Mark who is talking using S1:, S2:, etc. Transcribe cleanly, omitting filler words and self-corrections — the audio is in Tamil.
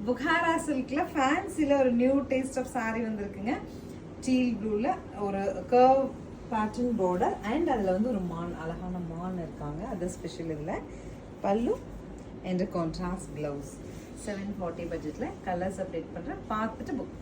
S1: புகாரா சில்க்ல ஃபேன்சில ஒரு நியூ டேஸ்ட் ஆஃப் saree வந்திருக்குங்க. டீல் ப்ளூல ஒரு கர்வ் பேட்டர்ன் border அண்ட் அதில் வந்து ஒரு மான், அழகான மான் இருக்காங்க. அது ஸ்பெஷல். இதில் பல்லு அண்ட் கான்ட்ராஸ்ட் ப்ளவுஸ். 740 பட்ஜெட்டில் கலர்ஸ் அப்டேட் பண்ணுறேன், பார்த்துட்டு புக்